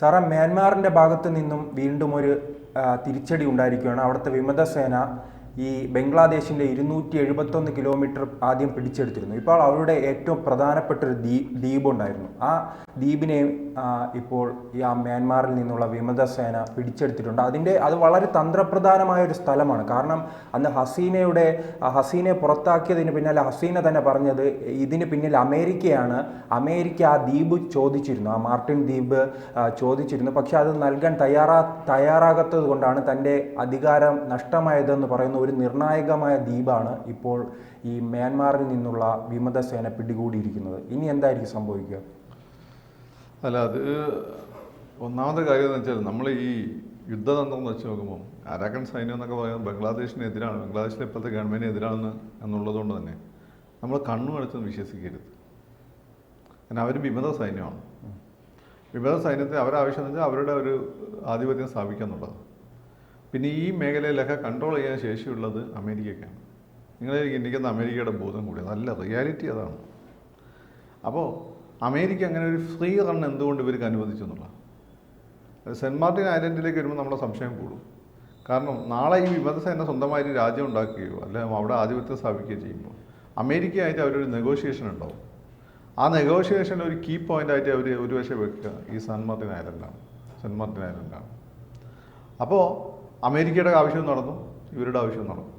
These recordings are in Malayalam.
സാറേ, മ്യാൻമാറിൻ്റെ ഭാഗത്തു നിന്നും വീണ്ടും ഒരു തിരിച്ചടി ഉണ്ടായിരിക്കുകയാണ്. അവിടുത്തെ വിമതസേന ഈ ബംഗ്ലാദേശിൻ്റെ 271 കിലോമീറ്റർ ആദ്യം പിടിച്ചെടുത്തിരുന്നു. ഇപ്പോൾ അവരുടെ ഏറ്റവും പ്രധാനപ്പെട്ട ഒരു ദ്വീപുണ്ടായിരുന്നു. ആ ദ്വീപിനെ ഇപ്പോൾ ആ മ്യാൻമാറിൽ നിന്നുള്ള വിമതസേന പിടിച്ചെടുത്തിട്ടുണ്ട്. അത് വളരെ തന്ത്രപ്രധാനമായ ഒരു സ്ഥലമാണ്. കാരണം അന്ന് ഹസീനയെ പുറത്താക്കിയതിന് പിന്നാലെ ഹസീന തന്നെ പറഞ്ഞത് ഇതിന് പിന്നിൽ അമേരിക്കയാണ്. അമേരിക്ക ആ ദ്വീപ് ചോദിച്ചിരുന്നു, ആ മാർട്ടിൻ ദ്വീപ് ചോദിച്ചിരുന്നു. പക്ഷെ അത് നൽകാൻ തയ്യാറാകാത്തത് കൊണ്ടാണ് തൻ്റെ അധികാരം നഷ്ടമായതെന്ന് പറയുന്ന ഒരു നിർണായകമായ ദ്വീപാണ് ഇപ്പോൾ ഈ മ്യാൻമാറിൽ നിന്നുള്ള വിമതസേന പിടികൂടിയിരിക്കുന്നത്. ഇനി എന്തായിരിക്കും സംഭവിക്കുക? അല്ല, അത് ഒന്നാമത്തെ കാര്യം എന്ന് വെച്ചാൽ നമ്മൾ ഈ യുദ്ധതന്ത്രം എന്ന് വെച്ച് നോക്കുമ്പോൾ അരാക്കൻ സൈന്യം എന്നൊക്കെ പറയുന്നത് ബംഗ്ലാദേശിനെതിരാണ്, ബംഗ്ലാദേശിലെ ഇപ്പോഴത്തെ ഗവൺമെൻറ്റിനെതിരാണെന്ന് എന്നുള്ളതുകൊണ്ട് തന്നെ നമ്മൾ കണ്ണുമടച്ചൊന്നും വിശ്വസിക്കരുത്. കാരണം അവർ വിമത സൈന്യമാണ്. വിമത സൈന്യത്തെ അവരാവശ്യം എന്ന് വെച്ചാൽ അവരുടെ ഒരു ആധിപത്യം സ്ഥാപിക്കുക എന്നുള്ളത്. പിന്നെ ഈ മേഖലയിലൊക്കെ കൺട്രോൾ ചെയ്യാൻ ശേഷിയുള്ളത് അമേരിക്കയ്ക്കാണ്. നിങ്ങളെ ഇരിക്കുന്ന അമേരിക്കയുടെ ബോധം കൂടി നല്ല റിയാലിറ്റി അതാണ്. അപ്പോൾ അമേരിക്ക അങ്ങനെ ഒരു ഫ്രീ റൺ എന്തുകൊണ്ട് ഇവർക്ക് അനുവദിച്ചു എന്നുള്ളതാണ്. സെൻറ്റ് മാർട്ടിൻ ഐലൻഡിലേക്ക് വരുമ്പോൾ നമ്മുടെ സംശയം കൂടും. കാരണം നാളെ ഈ വിമതസേന സ്വന്തമായിട്ട് രാജ്യം ഉണ്ടാക്കുകയോ അല്ലെങ്കിൽ അവിടെ ആധിപത്യം സ്ഥാപിക്കുകയോ ചെയ്യുമ്പോൾ അമേരിക്കയായിട്ട് അവരൊരു നെഗോഷിയേഷൻ ഉണ്ടാവും. ആ നെഗോഷിയേഷൻ ഒരു കീ പോയിൻ്റായിട്ട് അവർ ഒരു വശം വെക്കുക ഈ സെൻറ്റ് മാർട്ടിൻ ഐലൻഡാണ്. അപ്പോൾ അമേരിക്കയുടെ ആവശ്യം നടന്നു, ഇവരുടെ ആവശ്യം നടന്നു.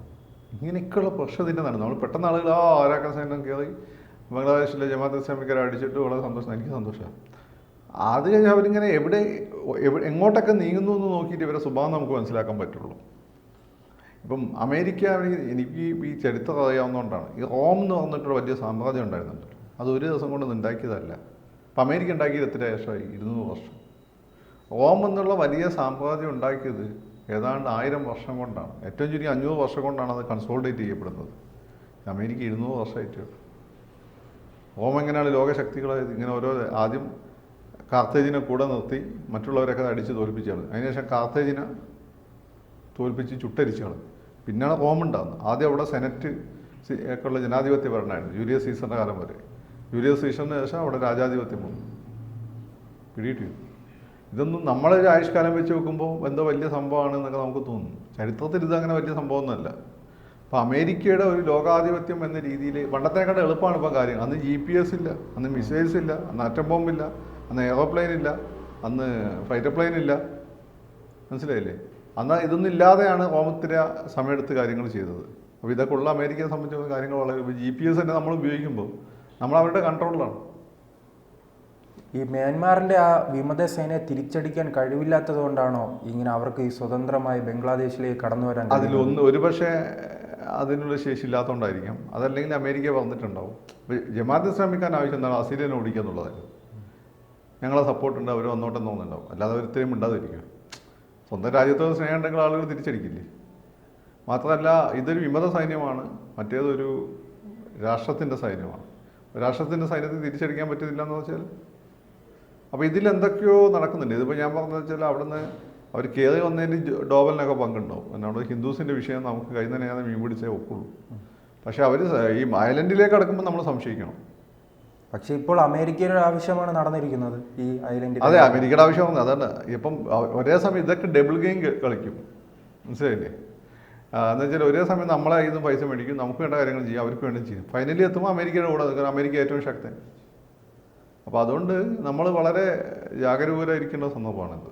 ഇങ്ങനെയൊക്കെയുള്ള പ്രശ്നത്തിൻ്റെ നടന്നു. നമ്മൾ പെട്ടെന്ന് ആളുകൾ അരാക്കൻ സൈന്യം കയറി ബംഗ്ലാദേശിലെ ജമാഅത്തെ ഇസ്ലാമിക്കാരെ അടിച്ചിട്ട് വളരെ സന്തോഷം, എനിക്ക് സന്തോഷമാണ്. അത് കഴിഞ്ഞ് അവരിങ്ങനെ എങ്ങോട്ടൊക്കെ നീങ്ങുന്നു എന്ന് നോക്കിയിട്ട് ഇവരെ സ്വഭാവം നമുക്ക് മനസ്സിലാക്കാൻ പറ്റുള്ളൂ. ഇപ്പം അമേരിക്ക, എനിക്ക് ഈ ചരിത്രം അറിയാവുന്നതുകൊണ്ടാണ്. ഈ റോം എന്ന് പറഞ്ഞിട്ടൊരു വലിയ സാമ്രാജ്യം ഉണ്ടായിരുന്നുണ്ട്. അത് ഒരു ദിവസം കൊണ്ട് ഉണ്ടാക്കിയതല്ല. അപ്പം അമേരിക്ക ഉണ്ടാക്കിയത് എത്ര വർഷമായി? 200 വർഷം. റോം എന്നുള്ള വലിയ സാമ്രാജ്യം ഉണ്ടാക്കിയത് ഏതാണ്ട് 1000 വർഷം കൊണ്ടാണ്. ഏറ്റവും ചുരുങ്ങി 500 വർഷം കൊണ്ടാണ് അത് കൺസോൾഡേറ്റ് ചെയ്യപ്പെടുന്നത്. അമേരിക്ക 200 വർഷമായിട്ട്. റോം എങ്ങനെയാണ് ലോകശക്തികളെ ഇങ്ങനെ ആദ്യം കാർത്തേജിനെ കൂടെ നിർത്തി മറ്റുള്ളവരൊക്കെ അടിച്ച് തോൽപ്പിച്ചാണ്. അതിനുശേഷം കാർത്തേജിനെ തോൽപ്പിച്ച് ചുട്ടരിച്ചാണ്. പിന്നെയാണ് റോം ഉണ്ടാകുന്നത്. ആദ്യം അവിടെ സെനറ്റ് ഒക്കെ ഉള്ള ജനാധിപത്യ ഭരണമായിരുന്നു ജൂലിയസ് സീസറിൻ്റെ കാലം വരെ. ജൂലിയസ് സീസറിന് ശേഷം അവിടെ രാജാധിപത്യം വന്നു. പിടിയിട്ടു. ഇതൊന്നും നമ്മളൊരു ആയുഷ്കാലം വെച്ച് നോക്കുമ്പോൾ എന്തോ വലിയ സംഭവമാണ് എന്നൊക്കെ നമുക്ക് തോന്നുന്നു. ചരിത്രത്തിൽ ഇതങ്ങനെ വലിയ സംഭവമൊന്നുമല്ല. അപ്പോൾ അമേരിക്കയുടെ ഒരു ലോകാധിപത്യം എന്ന രീതിയിൽ പണ്ടത്തേക്കാളും എളുപ്പമാണ് ഇപ്പോൾ കാര്യം. അന്ന് GPS ഇല്ല, അന്ന് മിസൈൽസ് ഇല്ല, അന്ന് ആറ്റം ബോംബില്ല, അന്ന് എയറോപ്ലെയിൻ ഇല്ല, അന്ന് ഫൈറ്റർ പ്ലെയിൻ ഇല്ല. മനസ്സിലായില്ലേ? അന്ന് ഇതൊന്നും ഇല്ലാതെയാണ് റോമത്തിൻ്റെ സമയമെടുത്ത് കാര്യങ്ങൾ ചെയ്തത്. അപ്പോൾ ഇതൊക്കെ ഉള്ള അമേരിക്കയെ സംബന്ധിച്ചുള്ള കാര്യങ്ങൾ വളരെ GPS തന്നെ നമ്മൾ ഉപയോഗിക്കുമ്പോൾ നമ്മൾ അവരുടെ കൺട്രോളിലാണ്. ഈ മ്യാൻമാറിൻ്റെ ആ വിമതസേനയെ തിരിച്ചടിക്കാൻ കഴിവില്ലാത്തത് കൊണ്ടാണോ ഇങ്ങനെ അവർക്ക് ഈ സ്വതന്ത്രമായി ബംഗ്ലാദേശിലേക്ക് കടന്നു വരാൻ? ഒരുപക്ഷെ അതിനുള്ള ശേഷി ഇല്ലാത്തതുകൊണ്ടായിരിക്കാം. അതല്ലെങ്കിൽ അമേരിക്ക പറഞ്ഞിട്ടുണ്ടാവും. ജമാഅത്തെ ഇസ്ലാമിക്കാൻ ആവശ്യം എന്താണ്? അസീലിനെ ഓടിക്കുക എന്നുള്ളതായിരുന്നു. ഞങ്ങളെ സപ്പോർട്ടുണ്ട്, അവർ വന്നോട്ടെന്ന് തോന്നുന്നുണ്ടാവും. അല്ലാതെ അവർ ഇത്രയും ഉണ്ടാതിരിക്കുക. സ്വന്തം രാജ്യത്തോട് സ്നേഹം ഉണ്ടെങ്കിൽ ആളുകൾ തിരിച്ചടിക്കില്ലേ? മാത്രമല്ല, ഇതൊരു വിമത സൈന്യമാണ്, മറ്റേതൊരു രാഷ്ട്രത്തിൻ്റെ സൈന്യമാണ്. രാഷ്ട്രത്തിൻ്റെ സൈന്യത്തെ തിരിച്ചടിക്കാൻ പറ്റുന്നില്ല എന്ന് വെച്ചാൽ അപ്പോൾ ഇതിലെന്തൊക്കെയോ നടക്കുന്നുണ്ട്. ഇതിപ്പോൾ ഞാൻ പറഞ്ഞതെന്ന് വെച്ചാൽ അവിടുന്ന് അവർ കയറി വന്നതിന് ഡോബലിനൊക്കെ പങ്കുണ്ടാവും. എന്നോട് ഹിന്ദുസിൻ്റെ വിഷയം നമുക്ക് കൈ തന്നെയാണ് മീൻ പിടിച്ചേ ഒക്കുള്ളൂ. പക്ഷേ അവർ ഈ ഐലൻഡിലേക്ക് അടക്കുമ്പോൾ നമ്മൾ സംശയിക്കണം. പക്ഷേ ഇപ്പോൾ അമേരിക്കയുടെ ആവശ്യമാണ് നടന്നിരിക്കുന്നത് ഈ ഐലൻഡിൽ. അതെ, അമേരിക്കയുടെ ആവശ്യമാണ്. അതാണ് ഇപ്പം ഒരേ സമയം ഇതൊക്കെ ഡബിൾ ഗെയിം കളിക്കും. മനസ്സിലായില്ലേ? എന്ന് വെച്ചാൽ ഒരേ സമയം നമ്മളെ കയ്യിൽ നിന്ന് പൈസ മേടിക്കും, നമുക്ക് വേണ്ട കാര്യങ്ങൾ ചെയ്യും, അവർക്ക് വേണ്ടി ചെയ്യും. ഫൈനലി എത്തുമ്പോൾ അമേരിക്കയുടെ കൂടെ നിൽക്കുന്നത്. അമേരിക്ക ഏറ്റവും ശക്തൻ. അപ്പോൾ അതുകൊണ്ട് നമ്മൾ വളരെ ജാഗരൂകരായിരിക്കേണ്ട സന്ദർഭമാണിത്.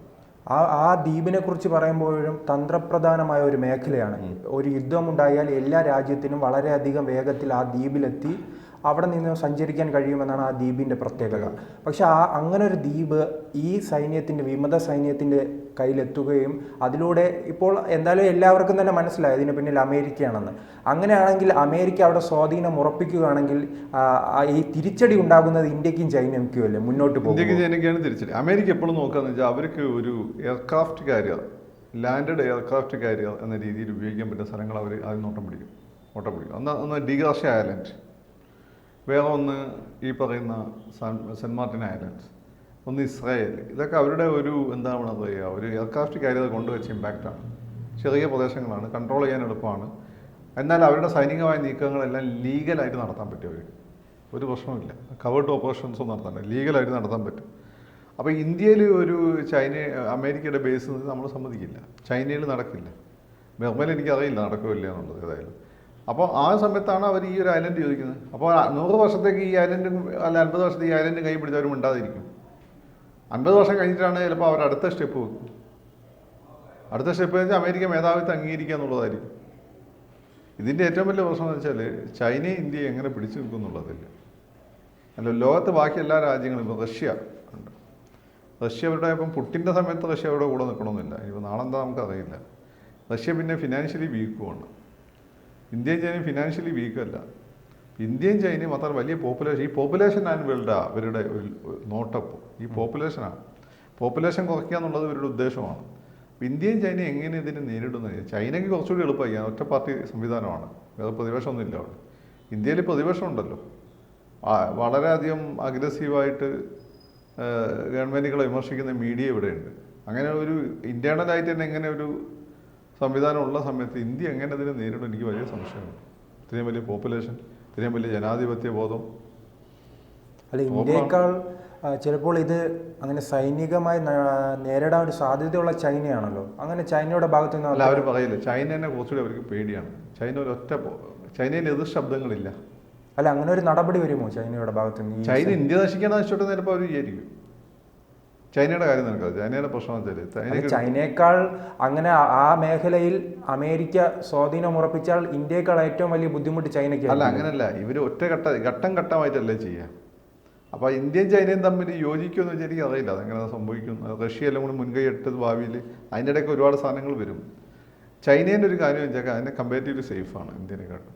ആ ദ്വീപിനെ കുറിച്ച് പറയുമ്പോഴും തന്ത്രപ്രധാനമായ ഒരു മേഖലയാണ്. ഒരു യുദ്ധമുണ്ടായാൽ എല്ലാ രാജ്യത്തിനും വളരെയധികം വേഗത്തിൽ ആ ദ്വീപിലെത്തി അവിടെ നിന്ന് സഞ്ചരിക്കാൻ കഴിയുമെന്നാണ് ആ ദ്വീപിൻ്റെ പ്രത്യേകത. പക്ഷെ അങ്ങനെ ഒരു ദ്വീപ് ഈ വിമത സൈന്യത്തിൻ്റെ കയ്യിലെത്തുകയും അതിലൂടെ ഇപ്പോൾ എന്തായാലും എല്ലാവർക്കും തന്നെ മനസ്സിലായി ഇതിന് പിന്നിൽ അമേരിക്കയാണെന്ന്. അങ്ങനെയാണെങ്കിൽ അമേരിക്ക അവിടെ സ്വാധീനം ഉറപ്പിക്കുകയാണെങ്കിൽ ഈ തിരിച്ചടി ഉണ്ടാകുന്നത് ഇന്ത്യക്കും ചൈനയ്ക്കും അല്ലേ മുന്നോട്ട് പോകും? ഇന്ത്യക്കും ചൈനയ്ക്കാണ് തിരിച്ചടി. അമേരിക്ക എപ്പോഴും നോക്കുകയെന്ന് വെച്ചാൽ അവർക്ക് ഒരു aircraft carrier, landed aircraft carrier എന്ന രീതിയിൽ ഉപയോഗിക്കാൻ പറ്റുന്ന സ്ഥലങ്ങൾ അവർ അതിന് ഓട്ടം പിടിക്കും. ഒന്ന് ഡിഗാർഷ്യ ഐലൻഡ്, വേറെ ഒന്ന് ഈ പറയുന്ന സെൻറ്റ് മാർട്ടിൻ ഐലൻഡ്സ്, ഒന്ന് ഇസ്രായേൽ. ഇതൊക്കെ അവരുടെ ഒരു എന്താണ് പറയുക, ഒരു എയർക്രാഫ്റ്റ് കാരിയർ കൊണ്ടുവച്ച ഇമ്പാക്റ്റാണ്. ചെറിയ പ്രദേശങ്ങളാണ്, കൺട്രോൾ ചെയ്യാൻ എളുപ്പമാണ്. എന്നാൽ അവരുടെ സൈനികമായ നീക്കങ്ങളെല്ലാം ലീഗലായിട്ട് നടത്താൻ പറ്റും. അവർക്ക് ഒരു പ്രശ്നവുമില്ല. കവേർഡ് ഓപ്പറേഷൻസും നടത്താൻ ലീഗലായിട്ട് നടത്താൻ പറ്റും. അപ്പോൾ ഇന്ത്യയിൽ ഒരു അമേരിക്കയുടെ ബേസ് നമ്മൾ സമ്മതിക്കില്ല, ചൈനയിൽ നടക്കില്ല. ബർമയിൽ എനിക്കറിയില്ല നടക്കില്ല എന്നുള്ളത് ഏതായാലും. അപ്പോൾ ആ സമയത്താണ് അവർ ഈ ഒരു ഐലൻഡ് ചോദിക്കുന്നത്. അപ്പോൾ 100 വർഷത്തേക്ക് ഈ ഐലൻഡും അല്ല 50 വർഷത്തേക്ക് ഈ ഐലൻഡ് കൈ പിടിച്ചവർ മിണ്ടാതിരിക്കും. 50 വർഷം കഴിഞ്ഞിട്ടാണ് ചിലപ്പോൾ അവർ അടുത്ത സ്റ്റെപ്പ് വെക്കും. അടുത്ത സ്റ്റെപ്പ് വെച്ചാൽ അമേരിക്ക മേധാവിത്വം അംഗീകരിക്കുക എന്നുള്ളതായിരിക്കും. ഇതിൻ്റെ ഏറ്റവും വലിയ പ്രശ്നം എന്ന് വെച്ചാൽ ചൈനയും ഇന്ത്യയും എങ്ങനെ പിടിച്ചു നിൽക്കും എന്നുള്ളതില്ല. അല്ല, ലോകത്ത് ബാക്കി എല്ലാ രാജ്യങ്ങളും, ഇപ്പോൾ റഷ്യ ഉണ്ട്. റഷ്യ അവരുടെ ഇപ്പം പുട്ടിൻ്റെ സമയത്ത് റഷ്യ അവരുടെ കൂടെ നിൽക്കണമെന്നില്ല. ഇപ്പോൾ നാളെന്താ നമുക്കറിയില്ല. റഷ്യ പിന്നെ ഫിനാൻഷ്യലി വീക്കുമാണ്. ഇന്ത്യയും ചൈനയും ഫിനാൻഷ്യലി വീക്കല്ല. ഇന്ത്യയും ചൈനയും മാത്രം വലിയ പോപ്പുലേഷൻ, ഈ പോപ്പുലേഷനാണ് അവരുടെ ഒരു നോട്ടപ്പ്. ഈ പോപ്പുലേഷൻ കുറയ്ക്കുക എന്നുള്ളത് ഇവരുടെ ഉദ്ദേശമാണ്. ഇന്ത്യയും ചൈനയും എങ്ങനെ ഇതിനെ നേരിടുന്നത്? ചൈനയ്ക്ക് കുറച്ചുകൂടി എളുപ്പമായി, ഒറ്റ പാർട്ടി സംവിധാനമാണ്, വേറെ പ്രതിപക്ഷമൊന്നുമില്ല അവിടെ. ഇന്ത്യയിൽ പ്രതിപക്ഷം ഉണ്ടല്ലോ, വളരെയധികം അഗ്രസീവായിട്ട് ഗവൺമെൻറ്റുകളെ വിമർശിക്കുന്ന മീഡിയ ഇവിടെയുണ്ട്. അങ്ങനെ ഒരു ഇൻറ്റേർണലായിട്ട് തന്നെ എങ്ങനെ ഒരു സംവിധാനം ഉള്ള സമയത്ത് ഇന്ത്യ എങ്ങനെ ഇതിനെ നേരിടും എനിക്ക് വലിയ സംശയമുണ്ട്. ഇത്രയും വലിയ പോപ്പുലേഷൻ, ഇത്രയും വലിയ ജനാധിപത്യ ബോധം. അല്ല, ഇന്ത്യയേക്കാൾ ചിലപ്പോൾ ഇത് അങ്ങനെ സൈനികമായി നേരിടാൻ ഒരു സാധ്യതയുള്ള ചൈനയാണല്ലോ. അങ്ങനെ ചൈനയുടെ ഭാഗത്തു നിന്ന് അല്ല, അവർ പറയില്ല. ചൈനേനെ കുറച്ചുകൂടി അവർക്ക് പേടിയാണ്. ചൈനയിൽ എതിർ ശബ്ദങ്ങളില്ല. അല്ല, അങ്ങനെ ഒരു നടപടി വരുമോ ചൈനയുടെ ഭാഗത്തു നിന്ന്? ചൈന ഇന്ത്യ നശിക്കാൻ നശിച്ചോട്ടെ ചിലപ്പോൾ അവർ വിചാരിക്കും. ചൈനയുടെ കാര്യം നിനക്കത്, ചൈനയുടെ പ്രശ്നം വെച്ചാൽ ചൈനയേക്കാൾ അങ്ങനെ ആ മേഖലയിൽ അമേരിക്ക സ്വാധീനം ഉറപ്പിച്ചാൽ ഇന്ത്യയേക്കാൾ ഏറ്റവും വലിയ ബുദ്ധിമുട്ട് ചൈനയ്ക്ക്. അല്ല, അങ്ങനെയല്ല. ഇവർ ഘട്ടം ഘട്ടമായിട്ടല്ലേ ചെയ്യുക. അപ്പോൾ ഇന്ത്യയും ചൈനയും തമ്മിൽ യോജിക്കുമെന്ന് വെച്ചാൽ എനിക്ക് അറിയില്ല അതെങ്ങനെ സംഭവിക്കും. റഷ്യ എല്ലാം കൂടി മുൻകൈ എടുത്തത് ഭാവിയിൽ അതിൻ്റെ ഇടയ്ക്ക് ഒരുപാട് സാധനങ്ങൾ വരും. ചൈനേൻ്റെ ഒരു കാര്യം വെച്ചാൽ അതിനെ കമ്പാരിറ്റീവ്ലി സേഫാണ് ഇന്ത്യനെക്കാട്ടും.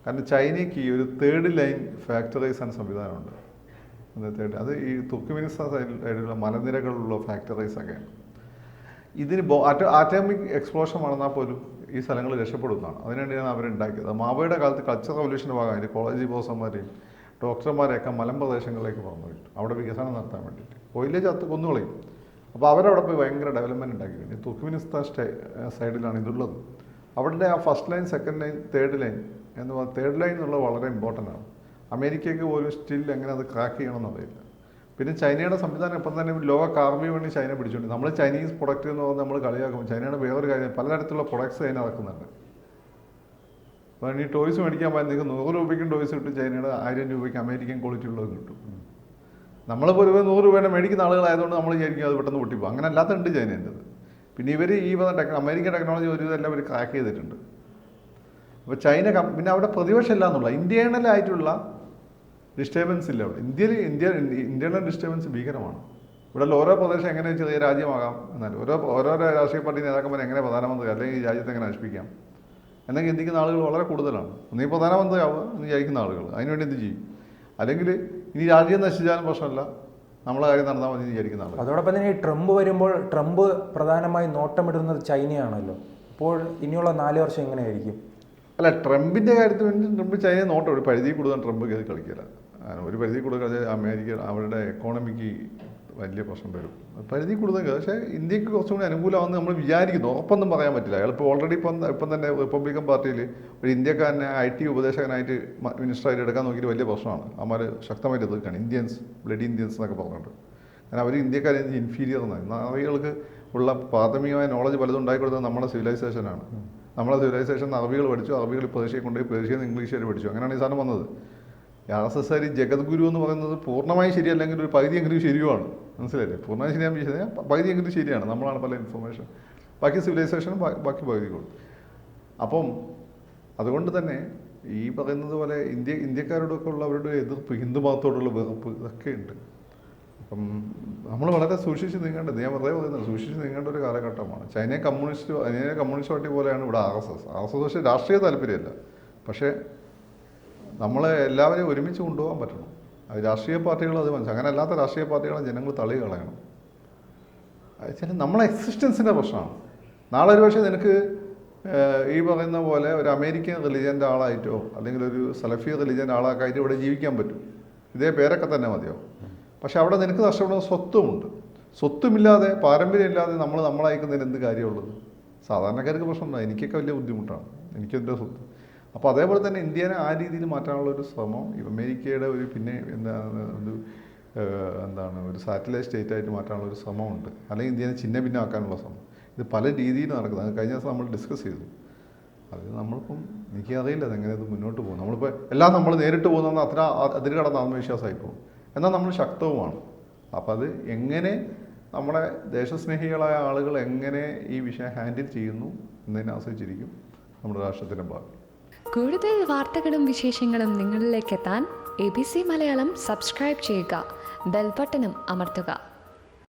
കാരണം ചൈനയ്ക്ക് ഈ ഒരു 3rd ലൈൻ ഫാക്ടറൈസ് ആൻഡ് സംവിധാനമുണ്ട്. അത് ഈ തുർക്ക്മെനിസ്ഥാൻ സൈഡിലുള്ള മലനിരകളിലുള്ള ഫാക്ടറൈസൊക്കെയാണ്. ഇതിന് ആറ്റോമിക് എക്സ്പ്ലോഷൻ നടന്നാൽ പോലും ഈ സ്ഥലങ്ങൾ രക്ഷപ്പെടുന്നതാണ്. അതിനുവേണ്ടിയാണ് അവരുണ്ടാക്കിയത്. മാവോയുടെ കാലത്ത് കൾച്ചർ റവല്യൂഷൻ്റെ ഭാഗമായിട്ട് കോളേജ് ബോസന്മാരെയും ഡോക്ടർമാരെയൊക്കെ മലമ്പ്രദേശങ്ങളിലേക്ക് പറഞ്ഞു വിട്ടു, അവിടെ വികസനം നടത്താൻ വേണ്ടിയിട്ട്. ഓയിലെ ചത്ത് കൊന്നുകളയും. അപ്പോൾ അവരവിടെ പോയി ഭയങ്കര ഡെവലപ്മെൻറ്റ് ഉണ്ടാക്കിയിട്ടുണ്ട്. തുർക്ക്മെനിസ്ഥാൻ സൈഡിലാണ് ഇതുള്ളത്. അവരുടെ ആ 1st line, 2nd line, 3rd line എന്ന് പറഞ്ഞാൽ 3rd ലൈൻ എന്നുള്ളത് വളരെ ഇമ്പോർട്ടൻ്റ് ആണ്. അമേരിക്കയ്ക്ക് പോലും സ്റ്റിൽ എങ്ങനെ അത് ക്രാക്ക് ചെയ്യണമെന്ന് അറിയില്ല. പിന്നെ ചൈനയുടെ സംവിധാനം ഇപ്പം തന്നെ ലോക കാർബി വേണ്ടി ചൈന പിടിച്ചുകൊണ്ട് നമ്മൾ ചൈനീസ് പ്രൊഡക്റ്റ് എന്ന് പറഞ്ഞാൽ നമ്മൾ കളിയാക്കും. ചൈനയുടെ വേറൊരു കാര്യം, പലതരത്തിലുള്ള പ്രൊഡക്ട്സ് ചൈന ഇറക്കുന്നുണ്ട്. അപ്പോൾ ഈ ടോയ്സ് മേടിക്കാൻ പോയാൽ നിങ്ങൾക്ക് 100 രൂപയ്ക്കും ടോയ്സ് കിട്ടും, ചൈനയുടെ 1000 രൂപയ്ക്ക് അമേരിക്കൻ ക്വാളിറ്റി ഉള്ളത് കിട്ടും. നമ്മൾ പൊതുവെ 100 രൂപേനെ മേടിക്കുന്ന ആളുകളായതുകൊണ്ട് നമ്മൾ വിചാരിക്കും അത് പെട്ടെന്ന് പൊട്ടിപ്പോൾ. അങ്ങനെ അല്ലാത്തുണ്ട് ചൈനേൻ്റെത്. പിന്നെ ഇവർ ഈ അമേരിക്കൻ ടെക്നോളജി ഒരു ഇതെല്ലാം അവർ ക്രാക്ക് ചെയ്തിട്ടുണ്ട്. അപ്പോൾ ചൈന പിന്നെ അവിടെ പ്രതിപക്ഷമില്ല എന്നുള്ള ഇൻറ്റേർണലായിട്ടുള്ള ഡിസ്റ്റർബൻസ് ഇല്ല അവിടെ. ഇന്ത്യയിലെ ഡിസ്റ്റർബൻസ് ഭീകരമാണ്. ഇവിടെ ഓരോ പ്രദേശം എങ്ങനെ ചെറിയ രാജ്യമാകാം, എന്നാൽ ഓരോ രാഷ്ട്രീയ പാർട്ടി നേതാക്കന്മാർ എങ്ങനെ പ്രധാനമന്ത്രി അല്ലെങ്കിൽ ഈ രാജ്യത്തെ എങ്ങനെ നശിപ്പിക്കാം എന്നൊക്കെ ചിന്തിക്കുന്ന ആളുകൾ വളരെ കൂടുതലാണ്. ഒന്നീ പ്രധാനമന്ത്രിയാവുക എന്ന് വിചാരിക്കുന്ന ആളുകൾ അതിനുവേണ്ടി എന്ത് ചെയ്യും. അല്ലെങ്കിൽ ഇനി രാജ്യം നശിച്ചാലും പ്രശ്നമല്ല, നമ്മളെ കാര്യം നടന്നാൽ മതി എന്ന് വിചാരിക്കുന്ന ആളുകൾ. അതോടൊപ്പം തന്നെ ഈ ട്രംപ് വരുമ്പോൾ ട്രംപ് പ്രധാനമായി നോട്ടമിടുന്നത് ചൈനയാണല്ലോ. അപ്പോൾ ഇനിയുള്ള 4 വർഷം എങ്ങനെയായിരിക്കും? അല്ല, ട്രംപിൻ്റെ കാര്യത്തിൽ വേണ്ടി ട്രംപ് ചൈനയെ നോട്ടം ഒരു പരിധി കൂടുതൽ ട്രംപ് കയറി കളിക്കില്ല. ഒരു പരിധി കൂടുതൽ അമേരിക്ക അവരുടെ എക്കോണമിക്ക് വലിയ പ്രശ്നം വരും. പരിധി കൂടുതൽ, പക്ഷേ ഇന്ത്യക്ക് കുറച്ചും കൂടി അനുകൂലമാണെന്ന് നമ്മൾ വിചാരിക്കുന്നു. ഉറപ്പൊന്നും പറയാൻ പറ്റില്ല. അയാളിപ്പോൾ ഓൾറെഡി ഇപ്പം തന്നെ റിപ്പബ്ലിക്കൻ പാർട്ടിയിൽ ഒരു ഇന്ത്യക്കാരനെ IT ഉപദേശകനായിട്ട് മിനിസ്റ്ററായിട്ട് എടുക്കാൻ നോക്കിയിട്ട് വലിയ പ്രശ്നമാണ്. അവന്മാർ ശക്തമായിട്ട് എതിർക്കുകയാണ്. ബ്ലഡി ഇന്ത്യൻസ് എന്നൊക്കെ പറഞ്ഞിട്ട്. കാരണം അവർ ഇന്ത്യക്കാരെ ഇൻഫീരിയർ എന്നാണ്. അറബികൾക്ക് ഉള്ള പ്രാഥമികമായ നോളജ് പലതും ഉണ്ടായിക്കൊടുത്തത് നമ്മുടെ സിവിലൈസേഷനാണ്. നമ്മളെ സിവിലൈസേഷൻ അറബികൾ പഠിച്ചു, അറബികൾ പേർഷ്യയെ കൊണ്ടുപോയി പേർഷ്യയിൽ നിന്ന് ഇംഗ്ലീഷുകാർ പഠിച്ചു. അങ്ങനെയാണ് ഈ സാധനം വന്നത്. RSS ജഗദ്ഗുരു എന്ന് പറയുന്നത് പൂർണ്ണമായി ശരിയല്ലെങ്കിൽ ഒരു പകുതിയെങ്കിലും ശരിയുമാണ്. മനസ്സിലായില്ലേ? പൂർണ്ണമായി ശരിയാകുമ്പോൾ പകുതിയെങ്കിലും ശരിയാണ്. നമ്മളാണ് പല ഇൻഫർമേഷൻ, ബാക്കി സിവിലൈസേഷനും ബാക്കി പകുതികളും. അപ്പം അതുകൊണ്ട് തന്നെ ഈ പറയുന്നത് പോലെ ഇന്ത്യക്കാരോടൊക്കെ ഉള്ള അവരുടെ എതിർപ്പ്, ഹിന്ദു മതത്തോടുള്ള വെറുപ്പ് ഇതൊക്കെ ഉണ്ട്. അപ്പം നമ്മൾ വളരെ സൂക്ഷിച്ച് നീങ്ങേണ്ടത്, ഞാൻ വെറുതെ പറയുന്നത്, സൂക്ഷിച്ച് നീങ്ങേണ്ട ഒരു കാലഘട്ടമാണ്. ചൈനയെ കമ്മ്യൂണിസ്റ്റ് പാർട്ടി പോലെയാണ് ഇവിടെ RSS പക്ഷേ രാഷ്ട്രീയ താല്പര്യമല്ല. പക്ഷേ നമ്മളെ എല്ലാവരെയും ഒരുമിച്ച് കൊണ്ടുപോകാൻ പറ്റണം. അത് രാഷ്ട്രീയ പാർട്ടികൾ അത് മനസ്സിലാക്കും. അങ്ങനെ അല്ലാത്ത രാഷ്ട്രീയ പാർട്ടികളെ ജനങ്ങൾ തള്ളി കളയണം. അത് നമ്മളെ എക്സിസ്റ്റൻസിൻ്റെ പ്രശ്നമാണ്. നാളെ ഒരു പക്ഷേ നിനക്ക് ഈ പറയുന്ന പോലെ ഒരു അമേരിക്കൻ റിലിജൻ്റെ ആളായിട്ടോ അല്ലെങ്കിൽ ഒരു സലഫി റിലിജൻ്റെ ആളൊക്കെ ആയിട്ട് ഇവിടെ ജീവിക്കാൻ പറ്റും. ഇതേ പേരൊക്കെ തന്നെ മതിയാവും. പക്ഷെ അവിടെ നിനക്ക് നഷ്ടപ്പെടുന്ന സ്വത്തുമുണ്ട്. സ്വത്തുമില്ലാതെ, പാരമ്പര്യമില്ലാതെ നമ്മൾ അയക്കുന്നതിന് എന്ത് കാര്യമുള്ളത്? സാധാരണക്കാർക്ക് പ്രശ്നമുണ്ടോ? എനിക്കൊക്കെ വലിയ ബുദ്ധിമുട്ടാണ്, എനിക്കെൻ്റെ സ്വത്ത്. അപ്പോൾ അതേപോലെ തന്നെ ഇന്ത്യനെ ആ രീതിയിൽ മാറ്റാനുള്ളൊരു ശ്രമം അമേരിക്കയുടെ ഒരു പിന്നെ എന്താ എന്താണ് ഒരു സാറ്റലൈറ്റ് സ്റ്റേറ്റ് ആയിട്ട് മാറ്റാനുള്ള ഒരു ശ്രമമുണ്ട്, അല്ലെങ്കിൽ ഇന്ത്യനെ ചിന്ന ഭിന്നമാക്കാനുള്ള ശ്രമം. ഇത് പല രീതിയിൽ നടക്കുന്നത്. അത് കഴിഞ്ഞ ദിവസം നമ്മൾ ഡിസ്കസ് ചെയ്തു. അത് നമ്മളിപ്പം എനിക്കറിയില്ല അതെങ്ങനെ ഇത് മുന്നോട്ട് പോകും. നമ്മളിപ്പോൾ എല്ലാം നമ്മൾ നേരിട്ട് പോകുന്ന അത്ര അതിന് കടന്ന ആത്മവിശ്വാസമായി പോകും. എന്നാൽ നമ്മൾ ശക്തവുമാണ്. അപ്പോൾ അത് എങ്ങനെ നമ്മുടെ ദേശസ്നേഹികളായ ആളുകൾ എങ്ങനെ ഈ വിഷയം ഹാൻഡിൽ ചെയ്യുന്നു എന്നതിനെ ആശ്രയിച്ചിരിക്കും നമ്മുടെ രാഷ്ട്രത്തിൻ്റെ ഭാവി. കൂടുതൽ വാർത്തകളും വിശേഷങ്ങളും നിങ്ങളിലേക്ക് എത്താൻ ABC മലയാളം സബ്സ്ക്രൈബ് ചെയ്യുക, ബെൽ ബട്ടണും അമർത്തുക.